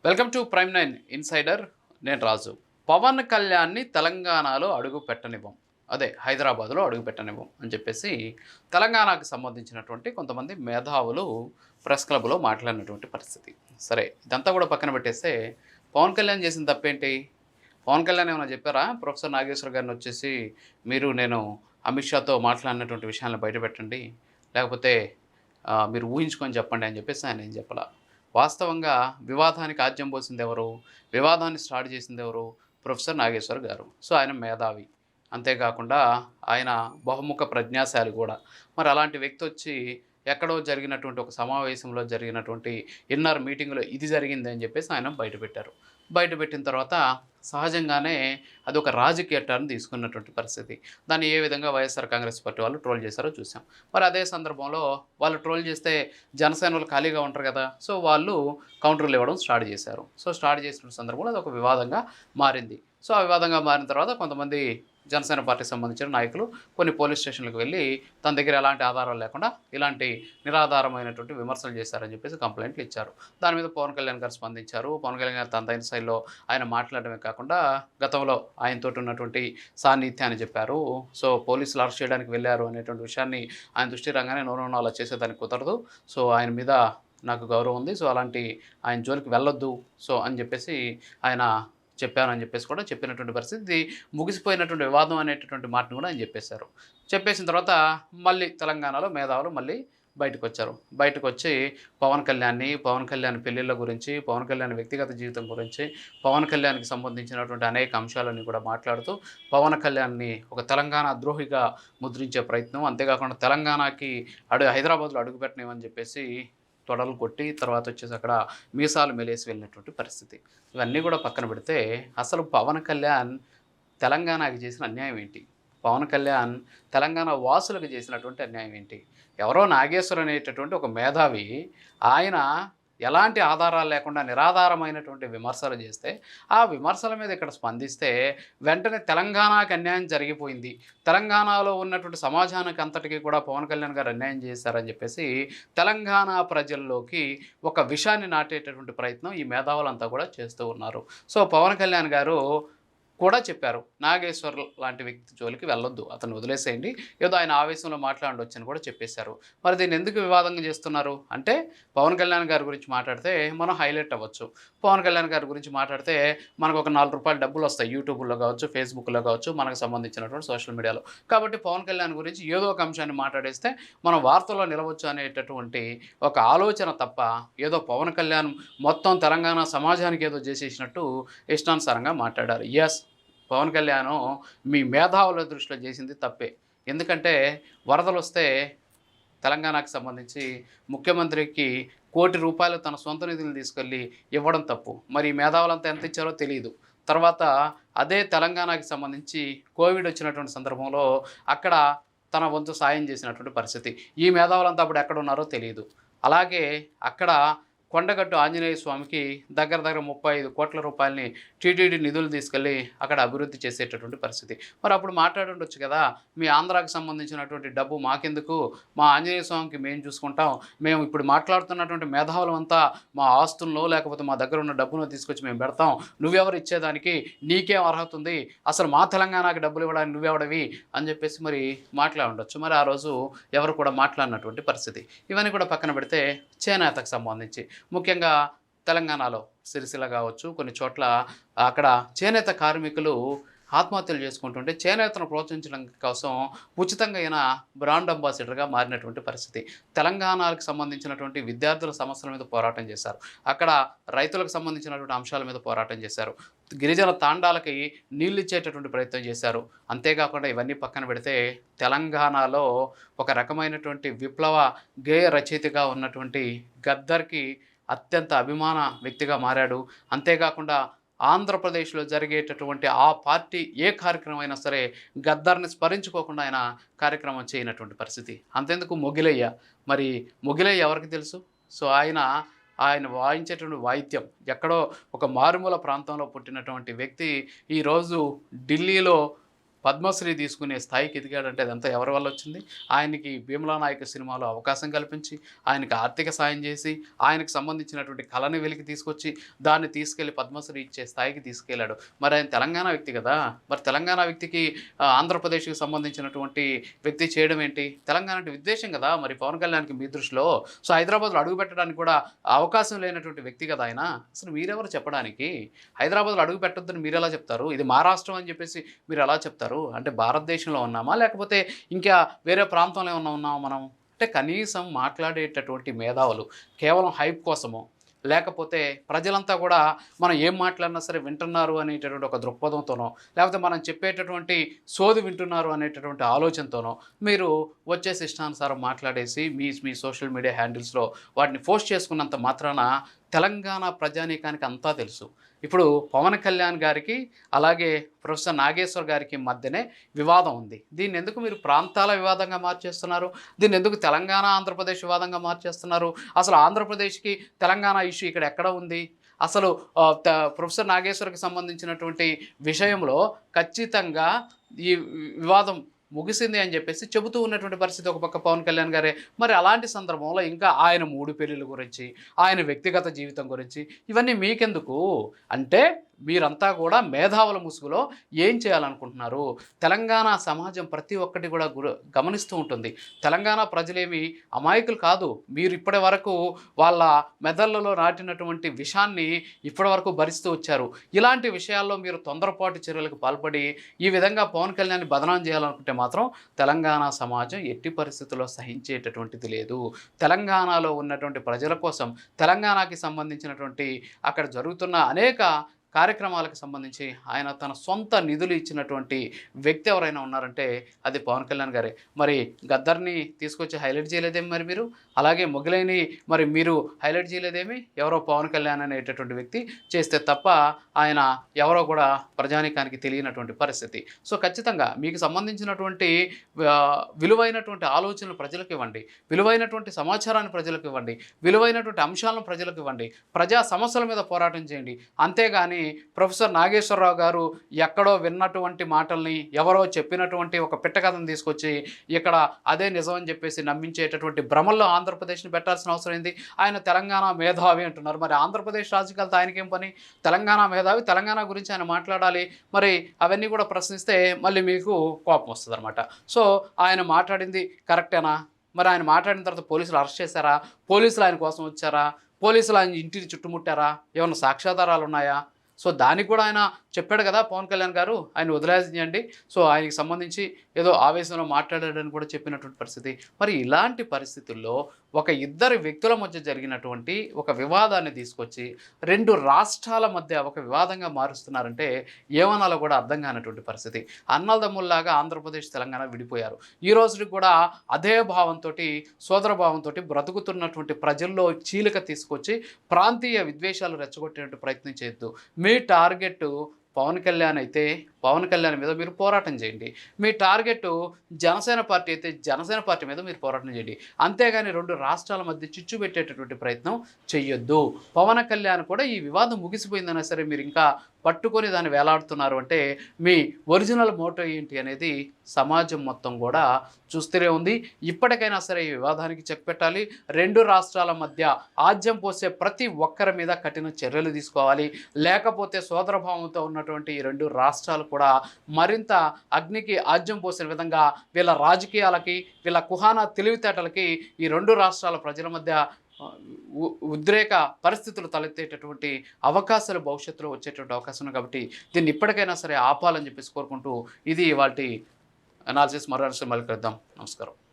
Welcome to prime nine insider. నేను రాజు. పవన్ కళ్యాణ్ని తెలంగాణలో అడుగు పెట్టనివ్వం, అదే హైదరాబాద్లో అడుగు పెట్టనివ్వం అని చెప్పేసి తెలంగాణకు సంబంధించినటువంటి కొంతమంది మేధావులు ప్రెస్ క్లబ్లో మాట్లాడినటువంటి పరిస్థితి. సరే, ఇదంతా కూడా పక్కన పెట్టేస్తే పవన్ కళ్యాణ్ చేసిన తప్పేంటి? పవన్ కళ్యాణ్ ఏమైనా చెప్పారా? ప్రొఫెసర్ నాగేశ్వర గారిని వచ్చేసి నేను అమిత్ షాతో మాట్లాడినటువంటి విషయాలను బయటపెట్టండి, లేకపోతే మీరు ఊహించుకొని చెప్పండి అని చెప్పేసి ఆయన ఏం చెప్పలా. వాస్తవంగా వివాదానికి ఆజ్యం పోసింది ఎవరు? వివాదాన్ని స్టార్ట్ చేసింది ఎవరు? ప్రొఫెసర్ నాగేశ్వర్ గారు. సో, ఆయన మేధావి. అంతేకాకుండా ఆయన బహుముఖ ప్రజ్ఞాశాలి కూడా. మరి అలాంటి వ్యక్తి వచ్చి ఎక్కడో జరిగినటువంటి ఒక సమావేశంలో జరిగినటువంటి ఇన్నర్ మీటింగ్‌లో ఇది జరిగింది అని చెప్పేసి ఆయన బయటపెట్టారు. బయటపెట్టిన తర్వాత సహజంగానే అది ఒక రాజకీయ టర్న్ తీసుకున్నటువంటి పరిస్థితి. దాన్ని ఏ విధంగా వైఎస్ఆర్ కాంగ్రెస్ పార్టీ వాళ్ళు ట్రోల్ చేశారో చూసాం. మరి అదే సందర్భంలో వాళ్ళు ట్రోల్ చేస్తే జనసేనోళ్ళు ఖాళీగా ఉంటారు కదా! సో, వాళ్ళు కౌంటర్‌లు ఇవ్వడం స్టార్ట్ చేశారు. సో, స్టార్ట్ చేసిన సందర్భంలో అదొక వివాదంగా మారింది. సో, ఆ వివాదంగా మారిన తర్వాత కొంతమంది జనసేన పార్టీకి సంబంధించిన నాయకులు కొన్ని పోలీస్ స్టేషన్‌లకు వెళ్లి తన దగ్గర ఎలాంటి ఆధారాలు లేకుండా ఇలాంటి నిరాధారమైనటువంటి విమర్శలు చేశారని చెప్పేసి కంప్లెయింట్లు ఇచ్చారు. దాని మీద పవన్ కళ్యాణ్ గారు స్పందించారు. పవన్ కళ్యాణ్ గారు తనదైన శైలిలో ఆయన మాట్లాడడమే కాకుండా గతంలో ఆయనతోటి ఉన్నటువంటి సాన్నిధ్యాన్ని చెప్పారు. సో, పోలీసులు అరెస్ట్ చేయడానికి వెళ్లారు అనేటువంటి విషయాన్ని ఆయన దృష్టికి రాగానే నో, నో, నో అలా చేసేదానికి కుదరదు. సో, ఆయన మీద నాకు గౌరవం ఉంది. సో, అలాంటి ఆయన జోలికి వెళ్ళొద్దు. సో, అని చెప్పేసి ఆయన చెప్పానని చెప్పేసి కూడా చెప్పినటువంటి పరిస్థితి. ఇది ముగిసిపోయినటువంటి వివాదం అనేటటువంటి మాటను కూడా ఆయన చెప్పేశారు. చెప్పేసిన తర్వాత మళ్ళీ తెలంగాణలో మేధావులు మళ్ళీ బయటకొచ్చారు. బయటకొచ్చి పవన్ కళ్యాణ్ పెళ్ళిళ్ళ గురించి, పవన్ కళ్యాణ్ వ్యక్తిగత జీవితం గురించి, పవన్ కళ్యాణ్‌కి సంబంధించినటువంటి అనేక అంశాలన్నీ కూడా మాట్లాడుతూ పవన్ కళ్యాణ్‌ని ఒక తెలంగాణ ద్రోహిగా ముద్రించే ప్రయత్నం, అంతేకాకుండా తెలంగాణకి హైదరాబాద్‌లో అడుగుపెట్టనివ్వని చెప్పేసి తొడలు కొట్టి తర్వాత వచ్చేసి అక్కడ మీసాలు మెలేసి వెళ్ళినటువంటి పరిస్థితి. ఇవన్నీ కూడా పక్కన పెడితే అసలు పవన్ కళ్యాణ్ తెలంగాణకి చేసిన అన్యాయం ఏంటి? పవన్ కళ్యాణ్ తెలంగాణ వాసులకు చేసినటువంటి అన్యాయం ఏంటి? ఎవరో నాగేశ్వర్ అనేటటువంటి ఒక మేధావి, ఆయన ఎలాంటి ఆధారాలు లేకుండా నిరాధారమైనటువంటి విమర్శలు చేస్తే, ఆ విమర్శల మీద ఇక్కడ స్పందిస్తే వెంటనే తెలంగాణకి అన్యాయం జరిగిపోయింది, తెలంగాణలో ఉన్నటువంటి సమాజానికి అంతటికి కూడా పవన్ కళ్యాణ్ గారు అన్యాయం చేశారని చెప్పేసి తెలంగాణ ప్రజల్లోకి ఒక విషాన్ని నాటేటటువంటి ప్రయత్నం ఈ మేధావులంతా కూడా చేస్తూ ఉన్నారు. సో, పవన్ కళ్యాణ్ గారు కూడా చెప్పారు, నాగేశ్వర్ లాంటి వ్యక్తి జోలికి వెళ్ళొద్దు, అతన్ని వదిలేసేయండి, ఏదో ఆయన ఆవేశంలో మాట్లాడొచ్చని కూడా చెప్పేశారు. మరి దీన్ని ఎందుకు వివాదంగా చేస్తున్నారు అంటే, పవన్ కళ్యాణ్ గారి గురించి మాట్లాడితే మనం హైలైట్ అవ్వచ్చు. పవన్ కళ్యాణ్ గారి గురించి మాట్లాడితే మనకు ఒక ₹4 డబ్బులు వస్తాయి యూట్యూబ్‌లో కావచ్చు, ఫేస్‌బుక్‌లో కావచ్చు, మనకు సంబంధించినటువంటి సోషల్ మీడియాలో. కాబట్టి పవన్ కళ్యాణ్ గురించి ఏదో ఒక అంశాన్ని మాట్లాడేస్తే మనం వార్తల్లో నిలవచ్చు అనేటటువంటి ఒక ఆలోచన తప్ప, ఏదో పవన్ కళ్యాణ్ మొత్తం తెలంగాణ సమాజానికి ఏదో చేసేసినట్టు ఇష్టానుసారంగా మాట్లాడారు. యెస్, పవన్ కళ్యాణ్ మీ మేధావుల దృష్టిలో చేసింది తప్పే. ఎందుకంటే వరదలొస్తే తెలంగాణకు సంబంధించి ముఖ్యమంత్రికి ₹1,00,00,000 తన సొంత నిధులు తీసుకెళ్ళి ఇవ్వడం తప్పు. మరి ఈ మేధావులంతా ఎంత ఇచ్చారో తెలీదు. తర్వాత అదే తెలంగాణకి సంబంధించి కోవిడ్ వచ్చినటువంటి సందర్భంలో అక్కడ తన వంతు సాయం చేసినటువంటి పరిస్థితి. ఈ మేధావులంతా అప్పుడు ఎక్కడున్నారో తెలీదు. అలాగే అక్కడ కొండగట్టు ఆంజనేయ స్వామికి దగ్గర దగ్గర ₹35,00,00,000 టీటీడీ నిధులు తీసుకెళ్ళి అక్కడ అభివృద్ధి చేసేటటువంటి పరిస్థితి. మరి అప్పుడు మాట్లాడుండొచ్చు కదా! మీ ఆంధ్రాకి సంబంధించినటువంటి డబ్బు మాకెందుకు? మా ఆంజనేయ స్వామికి మేము చూసుకుంటాం. మేము ఇప్పుడు మాట్లాడుతున్నటువంటి మేధావులమంతా మా ఆస్తులనో లేకపోతే మా దగ్గర ఉన్న డబ్బునో తీసుకొచ్చి మేము పెడతాం. నువ్వెవరు ఇచ్చేదానికి? నీకేం అర్హత ఉంది? అసలు మా తెలంగాణకి డబ్బులు ఇవ్వడానికి నువ్వెవడివి? అని చెప్పేసి మరి మాట్లాడుండొచ్చు. మరి ఆ రోజు ఎవరు కూడా మాట్లాడినటువంటి పరిస్థితి. ఇవన్నీ కూడా పక్కన పెడితే చేనేతకు సంబంధించి ముఖ్యంగా తెలంగాణలో సిరిసిల్ల కావచ్చు, కొన్ని చోట్ల అక్కడ చేనేత కార్మికులు ఆత్మహత్యలు చేసుకుంటుంటే చేనేతను ప్రోత్సహించడం కోసం ఉచితంగా ఈయన బ్రాండ్ అంబాసిడర్గా మారినటువంటి పరిస్థితి. తెలంగాణకు సంబంధించినటువంటి విద్యార్థుల సమస్యల మీద పోరాటం చేశారు. అక్కడ రైతులకు సంబంధించినటువంటి అంశాల మీద పోరాటం చేశారు. గిరిజన తాండాలకి నీళ్ళు ఇచ్చేటటువంటి ప్రయత్నం చేశారు. అంతేకాకుండా ఇవన్నీ పక్కన పెడితే తెలంగాణలో ఒక రకమైనటువంటి విప్లవ గేయ రచయితగా ఉన్నటువంటి గద్దర్‌కి అత్యంత అభిమాన వ్యక్తిగా మారాడు. అంతేకాకుండా ఆంధ్రప్రదేశ్‌లో జరిగేటటువంటి ఆ పార్టీ ఏ కార్యక్రమం అయినా సరే గద్దర్‌ని స్మరించుకోకుండా ఆయన కార్యక్రమం చేయనటువంటి పరిస్థితి. అంతెందుకు మొగిలయ్య. మరి మొగిలయ్య ఎవరికి తెలుసు? సో, ఆయన వాయించేటువంటి వాయిద్యం ఎక్కడో ఒక మారుమూల ప్రాంతంలో పుట్టినటువంటి వ్యక్తి ఈరోజు ఢిల్లీలో పద్మశ్రీ తీసుకునే స్థాయికి ఎదిగాడంటే అదంతా ఎవరి వల్ల వచ్చింది? ఆయనకి 'భీమ్లా నాయక' సినిమాలో అవకాశం కల్పించి, ఆయనకి ఆర్థిక సాయం చేసి, ఆయనకు సంబంధించినటువంటి కళని వెలికి తీసుకొచ్చి, దాన్ని తీసుకెళ్ళి పద్మశ్రీ ఇచ్చే స్థాయికి తీసుకెళ్ళాడు. మరి ఆయన తెలంగాణ వ్యక్తి కదా! మరి తెలంగాణ వ్యక్తికి ఆంధ్రప్రదేశ్‌కి సంబంధించినటువంటి వ్యక్తి చేయడం ఏంటి? తెలంగాణ అంటే విద్వేషం కదా! మరి పవన్ కళ్యాణ్‌కి మీ దృష్టిలో. సో, హైదరాబాద్‌లో అడుగుపెట్టడానికి కూడా అవకాశం లేనటువంటి వ్యక్తి కదా ఆయన. అసలు మీరెవరు చెప్పడానికి? హైదరాబాద్‌లో అడుగు పెట్టొద్దని మీరెలా చెప్తారు? ఇది మా రాష్ట్రం అని చెప్పేసి మీరెలా చెప్తారు? అంటే భారతదేశంలో ఉన్నామా? లేకపోతే ఇంకా వేరే ప్రాంతంలో ఏమన్నా ఉన్నామా మనం? అంటే కనీసం మాట్లాడేటటువంటి మేధావులు కేవలం హైప్ కోసమో, లేకపోతే ప్రజలంతా కూడా మనం ఏం మాట్లాడినా సరే వింటున్నారు అనేటటువంటి ఒక దృక్పథంతోనో, లేకపోతే మనం చెప్పేటటువంటి సోది వింటున్నారు అనేటటువంటి ఆలోచనతోనో మీరు వచ్చేసి ఇష్టానుసారం మాట్లాడేసి మీ సోషల్ మీడియా హ్యాండిల్స్‌లో వాటిని పోస్ట్ చేసుకున్నంత మాత్రాన తెలంగాణ ప్రజానీకానికి అంతా తెలుసు. ఇప్పుడు పవన్ కళ్యాణ్ గారికి, అలాగే ప్రొఫెసర్ నాగేశ్వర్ గారికి మధ్యనే వివాదం ఉంది. దీన్ని ఎందుకు మీరు ప్రాంతాల వివాదంగా మార్చేస్తున్నారు? దీన్ని ఎందుకు తెలంగాణ, ఆంధ్రప్రదేశ్ వివాదంగా మార్చేస్తున్నారు? అసలు ఆంధ్రప్రదేశ్‌కి తెలంగాణ ఇష్యూ ఇక్కడ ఎక్కడ ఉంది? అసలు ప్రొఫెసర్ నాగేశ్వర్‌కి సంబంధించినటువంటి విషయంలో ఖచ్చితంగా ఈ వివాదం ముగిసింది అని చెప్పేసి చెబుతూ ఉన్నటువంటి పరిస్థితి ఒక పక్క పవన్ కళ్యాణ్ గారే. మరి అలాంటి సందర్భంలో ఇంకా ఆయన 3 పెళ్ళిళ్ళ గురించి, ఆయన వ్యక్తిగత జీవితం గురించి ఇవన్నీ మీకెందుకు? అంటే మీరంతా కూడా మేధావుల ముసుగులో ఏం చేయాలనుకుంటున్నారు? తెలంగాణ సమాజం ప్రతి ఒక్కటి కూడా గమనిస్తూ ఉంటుంది. తెలంగాణ ప్రజలేమి అమాయకులు కాదు. మీరు ఇప్పటి వరకు వాళ్ళ మెదళ్లలో నాటినటువంటి విషాన్ని ఇప్పటి వరకు భరిస్తూ వచ్చారు. ఇలాంటి విషయాల్లో మీరు తొందరపాటు చర్యలకు పాల్పడి ఈ విధంగా పవన్ కళ్యాణ్‌ని బదనాం చేయాలనుకుంటే మాత్రం తెలంగాణ సమాజం ఎట్టి పరిస్థితుల్లో సహించేటటువంటిది లేదు. తెలంగాణలో ఉన్నటువంటి ప్రజల కోసం, తెలంగాణకి సంబంధించినటువంటి అక్కడ జరుగుతున్న అనేక కార్యక్రమాలకు సంబంధించి ఆయన తన సొంత నిధులు ఇచ్చినటువంటి వ్యక్తి ఎవరైనా ఉన్నారంటే అది పవన్ కళ్యాణ్ గారే. మరి గద్దర్ని తీసుకొచ్చి హైలైట్ చేయలేదేమి మరి మీరు? అలాగే మొగలైని మరి మీరు హైలైట్ చేయలేదేమి? ఎవరో పవన్ కళ్యాణ్ అనేటటువంటి వ్యక్తి చేస్తే తప్ప ఆయన ఎవరో కూడా ప్రజానీకానికి తెలియనటువంటి పరిస్థితి. సో, ఖచ్చితంగా మీకు సంబంధించినటువంటి విలువైనటువంటి ఆలోచనలు ప్రజలకు ఇవ్వండి, విలువైనటువంటి సమాచారాన్ని ప్రజలకు ఇవ్వండి, విలువైనటువంటి అంశాలను ప్రజలకు ఇవ్వండి, ప్రజా సమస్యల మీద పోరాటం చేయండి. అంతేగాని ప్రొఫెసర్ నాగేశ్వరరావు గారు ఎక్కడో విన్నటువంటి మాటల్ని, ఎవరో చెప్పినటువంటి ఒక పిట్టకథను తీసుకొచ్చి ఇక్కడ అదే నిజం అని చెప్పేసి నమ్మించేటటువంటి భ్రమల్లో ఆంధ్రప్రదేశ్ని పెట్టాల్సిన అవసరం ఏంది? ఆయన తెలంగాణ మేధావి అంటున్నారు. మరి ఆంధ్రప్రదేశ్ రాజకీయాలతో ఆయనకేం పని? తెలంగాణ మేధావి, తెలంగాణ గురించి ఆయన మాట్లాడాలి. మరి అవన్నీ కూడా ప్రశ్నిస్తే మళ్ళీ మీకు కోపం వస్తుందన్నమాట. సో, ఆయన మాట్లాడింది కరెక్టేనా? మరి ఆయన మాట్లాడిన తర్వాత పోలీసులు అరెస్ట్ చేశారా? పోలీసులు ఆయన కోసం వచ్చారా? పోలీసులు ఆయన ఇంటిని చుట్టుముట్టారా? ఏమన్నా సాక్ష్యాధారాలు ఉన్నాయా? సో, దానికి కూడా ఆయన చెప్పాడు కదా పవన్ కళ్యాణ్ గారు, ఆయన వదిలేయండి. సో, ఆయనకి సంబంధించి ఏదో ఆవేశంలో మాట్లాడాడని కూడా చెప్పినటువంటి పరిస్థితి. మరి ఇలాంటి పరిస్థితుల్లో ఒక ఇద్దరు వ్యక్తుల మధ్య జరిగినటువంటి ఒక వివాదాన్ని తీసుకొచ్చి 2 రాష్ట్రాల మధ్య ఒక వివాదంగా మారుస్తున్నారంటే ఏమనాలో కూడా అర్థం కానటువంటి పరిస్థితి. అన్నదమ్ముల్లాగా ఆంధ్రప్రదేశ్, తెలంగాణ విడిపోయారు. ఈ రోజుకి కూడా అదే భావంతో, సోదర భావంతో బ్రతుకుతున్నటువంటి ప్రజల్లో చీలిక తీసుకొచ్చి ప్రాంతీయ విద్వేషాలు రెచ్చగొట్టేటువంటి ప్రయత్నం చేయొద్దు. మీ టార్గెట్ పవన్ కళ్యాణ్ అయితే పవన్ కళ్యాణ్ మీద మీరు పోరాటం చేయండి. మీ టార్గెట్ జనసేన పార్టీ అయితే జనసేన పార్టీ మీద మీరు పోరాటం చేయండి. అంతేగాని 2 రాష్ట్రాల మధ్య చిచ్చు పెట్టేటటువంటి ప్రయత్నం చెయ్యొద్దు. పవన్ కళ్యాణ్ కూడా ఈ వివాదం ముగిసిపోయిందన్నా సరే మీరు ఇంకా పట్టుకొని దాన్ని వేలాడుతున్నారు అంటే మీ ఒరిజినల్ మోటో ఏంటి అనేది సమాజం మొత్తం కూడా చూస్తూనే ఉంది. ఇప్పటికైనా సరే ఈ వివాదానికి చెక్ పెట్టాలి. 2 రాష్ట్రాల మధ్య ఆజ్యం పోసే ప్రతి ఒక్కరి మీద కఠిన చర్యలు తీసుకోవాలి. లేకపోతే సోదరభావంతో ఉన్నటువంటి ఈ 2 రాష్ట్రాలు కూడా మరింత అగ్నికి ఆజ్యం పోసిన విధంగా వీళ్ళ రాజకీయాలకి, వీళ్ళ కుహానా తెలివితేటలకి ఈ 2 రాష్ట్రాల ప్రజల మధ్య ఉద్రేక పరిస్థితులు తలెత్తేటటువంటి అవకాశాలు భవిష్యత్తులో వచ్చేటువంటి అవకాశం ఉంది. కాబట్టి దీన్ని ఇప్పటికైనా సరే ఆపాలని చెప్పేసి కోరుకుంటూ ఇది ఇవాల్టి అనాలిసిస్. మరో మళ్ళీ కలుద్దాం. నమస్కారం.